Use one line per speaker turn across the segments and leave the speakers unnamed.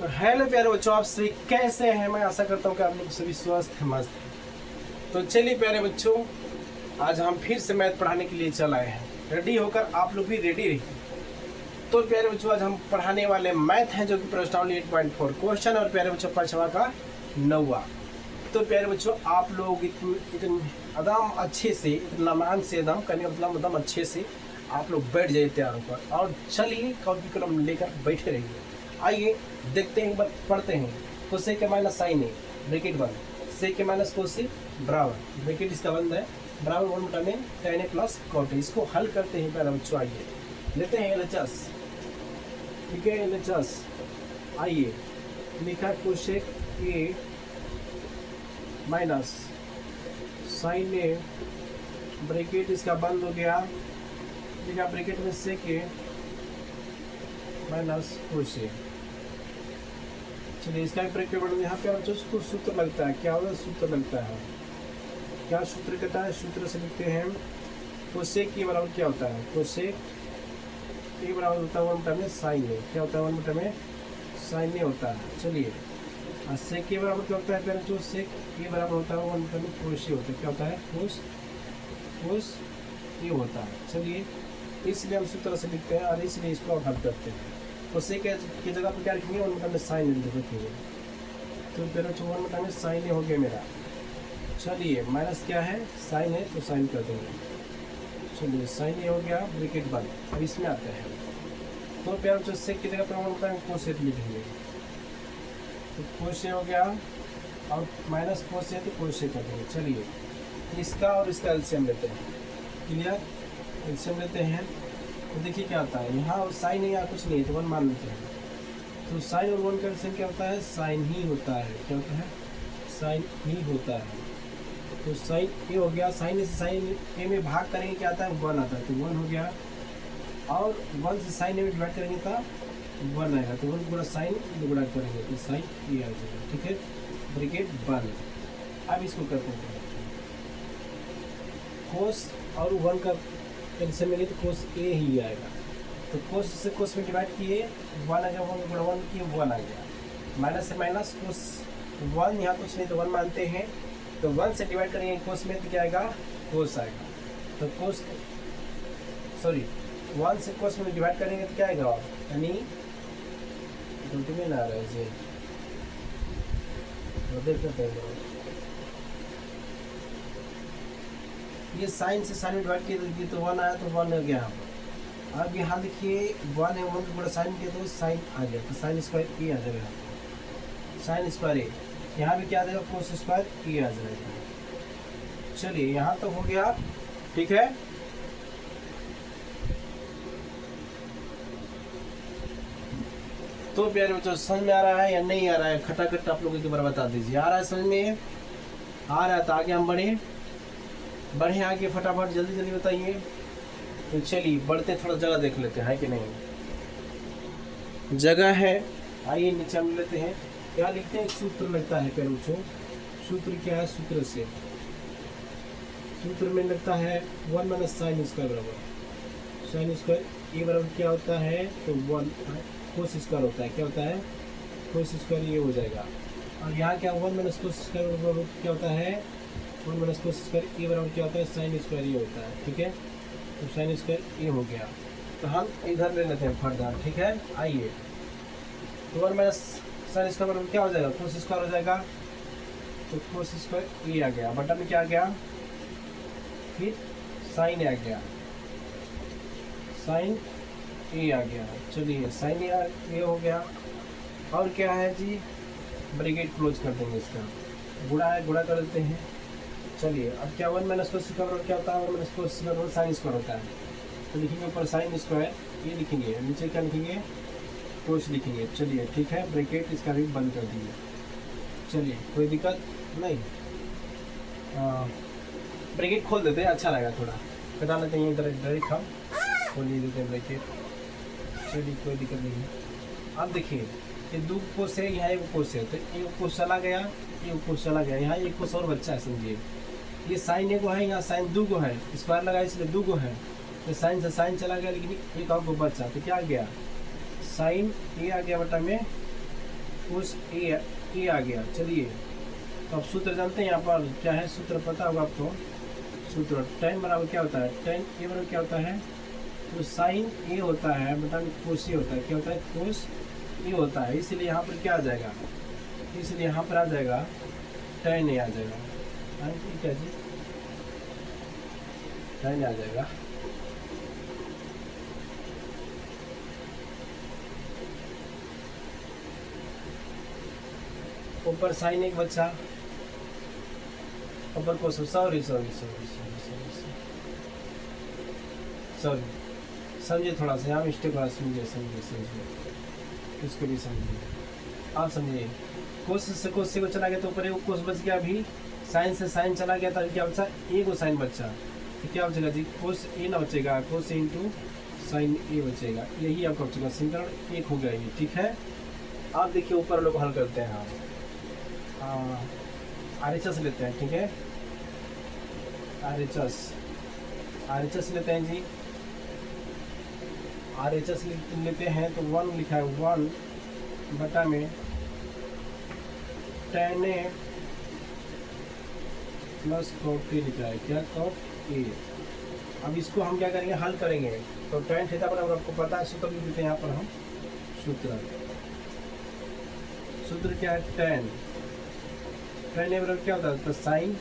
तो हेलो प्यारे बच्चों, आप सभी कैसे हैं? मैं आशा करता हूँ कि आप लोग सभी स्वस्थ मस्त। तो चलिए प्यारे बच्चों, आज हम फिर से मैथ पढ़ाने के लिए चल आए हैं। रेडी होकर आप लोग भी रेडी रहिए। तो प्यारे बच्चों, आज हम पढ़ाने वाले मैथ हैं जो कि प्रश्नावली 8.4 क्वेश्चन और प्यारे बच्चों पांचवा का 9वां। तो प्यारे बच्चों, आप लोग इतने एकदम अच्छे से, इतना मान से एकदम करने मतलब अच्छे से आप लोग बैठ जाइए तैयार होकर और चलिए कॉपी कलम लेकर बैठे रहिए। आइए देखते हैं, पढ़ते हैं। तो से के माइनस साइन है ब्रैकेट बंद, से के माइनस को से बराबर ब्रैकेट इसका बंद है, बराबर 1 बटा में tan a plus cot a। इसको हल करते हैं प्यारे बच्चों। आइए लेते हैं LHS, ठीक है। LHS आइए, लिखा cosec a minus sign a bracket इसका बंद हो गया, लिखा ब्रैकेट में से के माइनस कोशेक। चलिए इसका ब्रैकेट बन यहाँ पे जो उसको सूत्र लगता है, क्या होगा सूत्र लगता है, क्या सूत्र कहता है, सूत्र से लिखते हैं कोसेक के बराबर क्या होता है, कोसेक के बराबर होता है 1 बटा में साइन ए। क्या होता है 1 बटा में साइन ए होता है। चलिए और सेक के बराबर क्या होता है पहले, जो सेक के बराबर होता है 1 बटा में कोस ए होता है। क्या होता है कोस ए होता है। चलिए इसलिए हम सूत्र से लिखते हैं और इसलिए इसको हल करते हैं। कोसेक की जगह पर क्या लिखेंगे 1 बटा में साइन ए लिखेंगे। तो फिर 1 बटा में साइन ए हो गया मेरा। चलिए माइनस क्या है, साइन है तो साइन कर देंगे। चलिए साइन ए हो गया, ब्रैकेट बंद। अब इसमें आते हैं तो प्यार जो सेक की जगह पर 1 बटा में कोस ए लिखेंगे। तो कोस ए हो गया और माइनस कोस ए तो कोस ए कर देंगे। चलिए इसका और इसका एलसीएम लेते हैं। क्लियर, एलसीएम लेते हैं तो देखिए क्या आता है। यहाँ साइन है, यहाँ कुछ नहीं है तो 1 मान लेते हैं। तो साइन और 1 का एलसीएम क्या होता है, साइन ही होता है। क्या होता है, साइन ही होता है। तो साइन ए हो गया, साइन से साइन ए में भाग करेंगे क्या आता है 1 आता है, तो 1 हो गया। और 1 से साइन ए में डिवाइड करेंगे तो 1 आएगा, तो 1 गुणा साइन गुणा करेंगे तो साइन ए आ जाएगा। ठीक है, ब्रैकेट बंद। अब इसको करते हैं कोस और 1 का एलसीएम मिले तो कोस ए ही आएगा। तो कोस से कोस में डिवाइड किए 1 आ गया, 1 गुणा 1 किए 1 आ गया। माइनस से माइनस कोस 1, यहाँ कुछ नहीं तो 1 मानते हैं। तो 1 से डिवाइड करेंगे कोस में तो क्या आएगा, कोस आएगा। तो कोस 1 से कोस में डिवाइड करेंगे तो क्या आएगा, यानी गलती में ना आ रहा है जी, तो देखते हैं। ये साइन से साइन में डिवाइड किए तो 1 आया, तो 1 हो गया। अब यहाँ देखिए 1 है, 1 बड़ा साइन किया तो साइन आ गया, तो साइन स्क्वायर ए आ जाएगा। साइन स्क्वायर ए, यहाँ भी क्या आ जाएगा कोस स्क्वायर ए आ जाएगा। चलिए यहाँ तो हो गया, ठीक है। तो प्यारे बच्चों समझ में आ रहा है या नहीं आ रहा है, खटाखट आप लोगों के बारे बता दीजिए। आ रहा है समझ में, आ रहा है तो आगे हम बढ़े आगे फटाफट जल्दी जल्दी बताइए। तो चलिए बढ़ते, थोड़ा जगह देख लेते हैं, है कि नहीं जगह है। आइए नीचे हम लेते हैं, क्या लिखते हैं, सूत्र लगता है प्यारे बच्चों। सूत्र क्या है, सूत्र में लगता है 1 माइनस साइन स्क्वायर बराबर साइन स्क्वायर ए बराबर क्या होता है, तो 1 कोस स्क्वायर होता है। क्या होता है, कोस स्क्वायर ये हो जाएगा। और यहाँ क्या 1 माइनस कोस स्क्वायर बराबर क्या होता है, 1 माइनस कोस स्क्वायर ए बराबर क्या होता है, साइन स्क्वायर ए होता है। ठीक है, तो साइन स्क्वायर ए हो गया। तो हम इधर ले लेते हैं फर्दर, ठीक है। आइए तो 1 माइनस साइन स्क्वायर बराबर क्या हो जाएगा, कोस स्क्वायर हो जाएगा। तो कोस स्क्वायर ए आ गया, बटा में क्या आ गया, फिर साइन आ गया, साइन ए आ गया। चलिए साइन ए हो गया। और क्या है जी, ब्रैकेट क्लोज कर देंगे, इसका गुणा है, गुणा कर देते हैं। चलिए अब क्या 1 माइनस कोस स्क्वायर बराबर क्या होता है, 1 माइनस कोस स्क्वायर बराबर साइन स्क्वायर होता है। तो लिखेंगे ऊपर साइन स्क्वायर ये लिखेंगे, नीचे क्या लिखेंगे, कोस लिखेंगे। चलिए ठीक है, ब्रैकेट इसका भी बंद कर दिए। चलिए कोई दिक्कत नहीं, ब्रैकेट खोल देते हैं, अच्छा रहेगा। थोड़ा कटा लेते हैं डायरेक्ट, हम खोल ही देते हैं ब्रैकेट। चलिए कोई दिक्कत नहीं है। अब देखिए ये 2 कोस है, यहाँ 1 कोस है, तो 1 कोस चला गया, 1 कोस चला गया, यहाँ 1 कोस और बच्चा है। समझिए ये साइन 1 है, यहाँ साइन 2 को है, स्क्वायर लगा इसलिए 2 को है। तो साइन से साइन चला गया, लेकिन 1 और को बचा, तो क्या आ गया, साइन ए आ गया बटा में कोस ए आ गया। चलिए तो अब सूत्र जानते हैं यहाँ पर क्या है, सूत्र पता होगा आपको। सूत्र tan बराबर क्या होता है, tan ए बराबर क्या होता है, तो साइन ए होता है बटा कोस ए होता है। क्या होता है, कोस ए होता है। इसलिए यहाँ पर क्या आ जाएगा, इसलिए यहाँ पर आ जाएगा tan ए आ जाएगा। ठीक है जी, tan आ जाएगा। ऊपर साइन एक बच्चा, ऊपर को sorry sorry sorry sorry sorry sorry समझिए थोड़ा सा, यहाँ मिस्टेक वाला समझिए समझिए समझिए, इसको भी समझिए, आप समझिए। कोस से कोस से को चला गया तो ऊपर एक कोस बच गया, अभी साइन से साइन चला गया था, क्या बचा, ए को साइन बचा, तो क्या बचेगा जी, कोस ए ना बचेगा, कोस ए इंटू साइन ए बचेगा। यही आपका बचेगा, समीकरण एक हो गया ये। ठीक है, आप देखिए ऊपर लोग हल करते हैं हम RHS लेते हैं। ठीक है, RHS लेते हैं जी, RHS लेते हैं तो 1 लिखा है, 1 बटा में tan ए प्लस cot ए लिखा है। क्या, cot ए। अब इसको हम क्या करेंगे, हल करेंगे। तो tan थीटा बराबर आपको पता है, सूत्र लिख देते हैं यहाँ पर हम। सूत्र क्या है, tan ए बराबर क्या होता है, तो साइन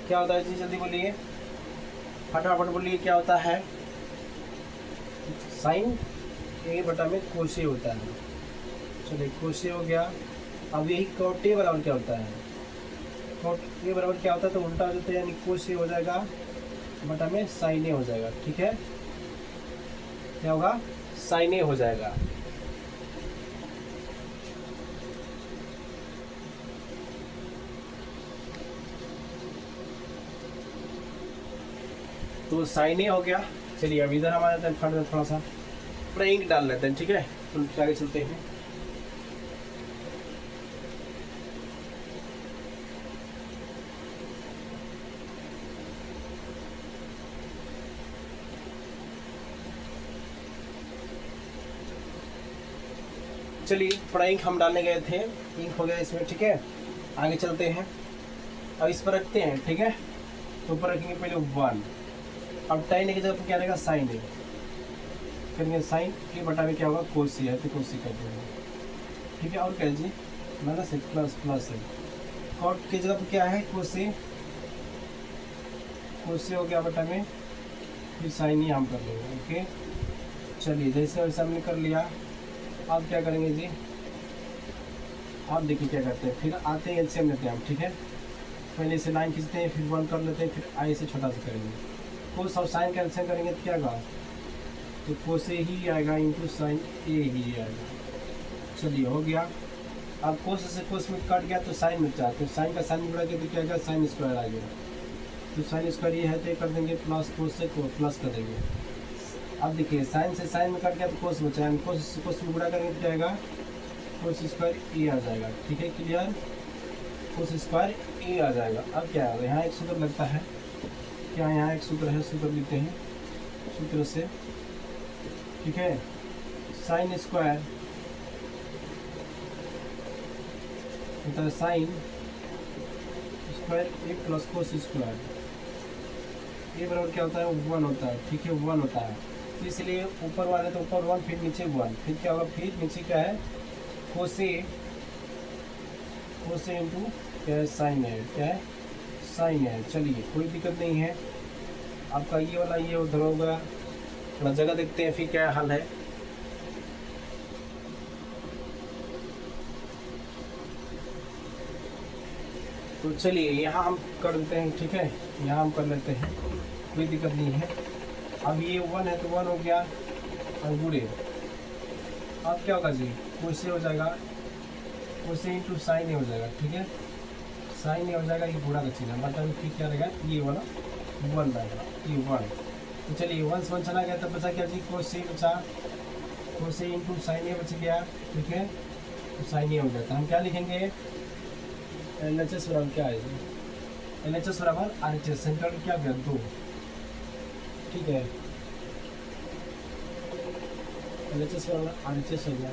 क्या होता है जी, जल्दी बोलिए, फटाफट बोलिए, क्या होता है, साइन ए बटा में कोस ए होता है। चलिए कोस ए हो गया। अब यही cot ए बराबर क्या होता है, cot ए बराबर क्या होता है, तो उल्टा हो जाता है, यानी कोस ए हो जाएगा बटा में साइन ए हो जाएगा। ठीक है, क्या होगा, साइन ए हो जाएगा। तो साइन ए हो गया। चलिए अब इधर हम आ जाते हैं, फट में थोड़ा सा थोड़ा इंक डाल लेते हैं। ठीक है, तो आगे चलते हैं। चलिए थोड़ा इंक हम डालने गए थे, इंक हो गया इसमें। ठीक है, आगे चलते हैं। अब इस पर रखते हैं। ठीक है, तो ऊपर रखेंगे पहले 1, अब tan ए की जगह पर क्या रहेगा, साइन ए करेंगे, साइन ए बटा में क्या होगा, कोस ए है, तो कोस ए कर देंगे। ठीक है, और क्या जी, माइनस एक प्लस है, कॉट की जगह पर क्या है, कोस ए हो गया बटा में, फिर साइन ए हम कर देंगे। ओके, चलिए जैसे वैसे हमने कर लिया। अब क्या करेंगे जी, आप देखिए क्या करते हैं, फिर आते हैं एलसीएम लेते हैं हम। ठीक है, पहले से लाइन खींचते हैं, फिर 1 कर लेते हैं, फिर आई से छोटा सा करेंगे, कोस और साइन कैंसिल करेंगे तो क्या होगा, तो कोस ए ही आएगा इंटू साइन ए ही आएगा। चलिए हो गया। अब कोस से कोस में कट गया तो साइन बचा, तो साइन का साइन जुड़ा गया तो क्या आएगा, साइन स्क्वायर आ गया। तो साइन स्क्वायर ये है तो ये कर देंगे प्लस, कोस से प्लस कर देंगे। अब देखिए साइन से साइन में कट गया तो कोस बचा, कोस से कोस में गुणा करेंगे तो क्या आएगा, कोस स्क्वायर ए आ जाएगा। ठीक है, क्लियर, कोस स्क्वायर ए आ जाएगा। अब क्या है, यहाँ एक सूत्र लगता है, क्या यहाँ एक सूत्र है, सूत्र लिखते हैं सूत्र से। ठीक है, साइन स्क्वायर होता है साइन स्क्वायर ए प्लस कोस स्क्वायर, ए बराबर क्या होता है, 1 होता है। ठीक है, 1 होता है, तो इसलिए ऊपर वाले तो ऊपर 1, फिर नीचे 1, फिर क्या होगा, फिर नीचे क्या है, कोस ए इंटू क्या है, साइन है, क्या है, साइन है। चलिए कोई दिक्कत नहीं है। आपका ये वाला ये उधर होगा, थोड़ा जगह देखते हैं फिर क्या हल है। तो चलिए यहाँ हम कर देते हैं। ठीक है, यहाँ हम कर लेते हैं, कोई दिक्कत नहीं है। अब ये 1 है तो 1 हो गया और गुड़े। अब क्या होगा जी, कोस ए हो जाएगा, कोस ए इंटू साइन ए हो जाएगा। ठीक है, साइन ए हो जाएगा, ये गुणा का चिन्ह मतलब फिर क्या रहेगा, ये वाला 1 रहेगा, ये 1। तो चलिए 1 से 1 चला गया, तब बचा क्या जी, कोस ए बचा, कोस ए इंटू साइन ए बच गया। ठीक है, तो साइन ए हो गया, तो हम क्या लिखेंगे, LHS बराबर क्या है, LHS बराबर RHS, सेंटर क्या गया 2। ठीक है, LHS बराबर RHS हो गया।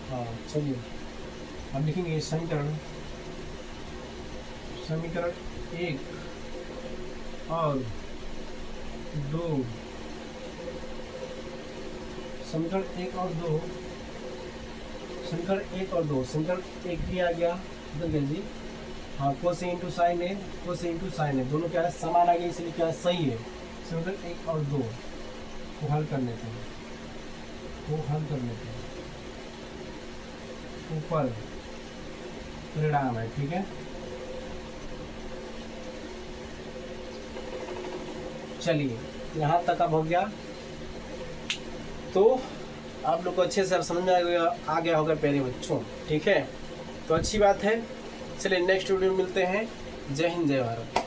हाँ चलिए अब लिखेंगे समीकरण एक और दो, समीकरण एक और दो, समीकरण एक और दो, समीकरण एक भी आ गया इधर जी। हाँ कोस इंटू साइन है, कोस इंटू साइन है, दोनों क्या है समान आ गया, इसलिए क्या है सही है। समीकरण एक और दो को हल कर लेते हैं, ऊपर परिणाम है, ठीक है। चलिए यहाँ तक अब हो गया, तो आप लोग को अच्छे से अब समझ में आ गया होगा प्यारे बच्चों, ठीक है। तो अच्छी बात है, चलिए नेक्स्ट वीडियो में मिलते हैं। जय हिंद जय भारत।